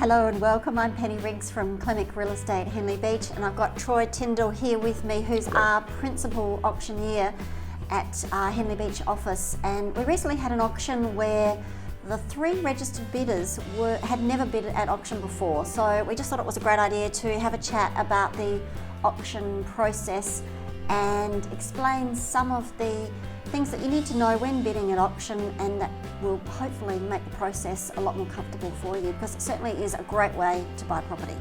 Hello and welcome. I'm Penny Riggs from Clinic Real Estate Henley Beach, and I've got Troy Tyndall here with me, who's our principal auctioneer at our Henley Beach office. And we recently had an auction where the 3 registered bidders had never bid at auction before, so we just thought it was a great idea to have a chat about the auction process and explain some of the things that you need to know when bidding at auction, and that will hopefully make the process a lot more comfortable for you, because it certainly is a great way to buy property.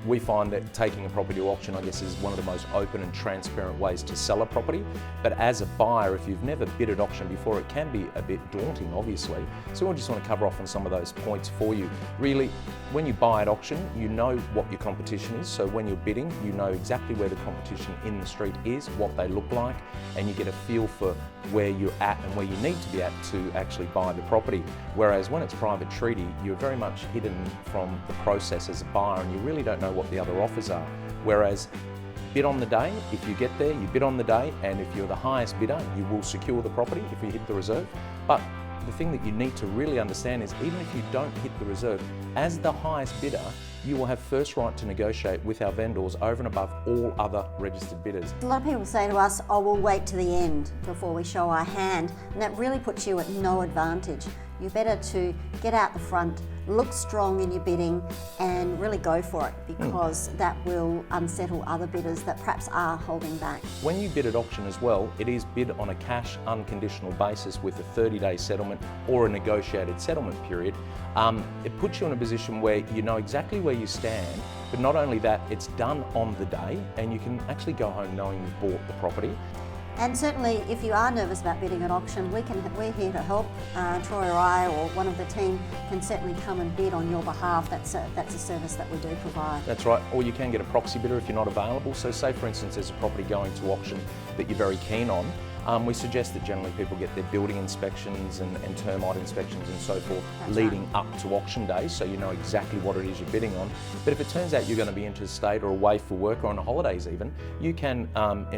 We find that taking a property to auction, I guess, is one of the most open and transparent ways to sell a property. But as a buyer, if you've never bid at auction before, it can be a bit daunting, obviously. So we just want to cover off on some of those points for you. Really, when you buy at auction, you know what your competition is. So when you're bidding, you know exactly where the competition in the street is, what they look like, and you get a feel for where you're at and where you need to be at to actually buy the property. Whereas when it's private treaty, you're very much hidden from the process as a buyer, and you really don't know what the other offers are. Whereas bid on the day, if you get there, you bid on the day, and if you're the highest bidder, you will secure the property if you hit the reserve. But the thing that you need to really understand is, even if you don't hit the reserve, as the highest bidder, you will have first right to negotiate with our vendors over and above all other registered bidders. A lot of people say to us, oh, we'll wait to the end before we show our hand, and that really puts you at no advantage. You're better to get out the front, look strong in your bidding, and really go for it, because that will unsettle other bidders that perhaps are holding back. When you bid at auction as well, it is bid on a cash unconditional basis with a 30-day settlement or a negotiated settlement period. It puts you in a position where you know exactly where you stand, but not only that, it's done on the day, and you can actually go home knowing you've bought the property. And certainly, if you are nervous about bidding at auction, we're here to help. Troy or I or one of the team can certainly come and bid on your behalf. That's a service that we do provide. That's right, or you can get a proxy bidder if you're not available. So say, for instance, there's a property going to auction that you're very keen on. We suggest that generally people get their building inspections and termite inspections and so forth leading up to auction day, so you know exactly what it is you're bidding on. But if it turns out you're going to be interstate or away for work or on holidays even, you can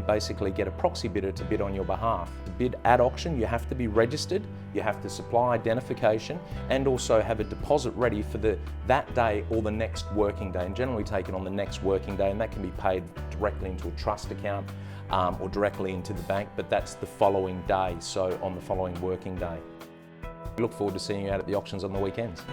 basically get a proxy bidder to bid on your behalf. To bid at auction, you have to be registered, you have to supply identification, and also have a deposit ready for that day or the next working day, and generally taken on the next working day, and that can be paid directly into a trust account or directly into the bank, but that's the following day, so on the following working day. We look forward to seeing you out at the auctions on the weekends.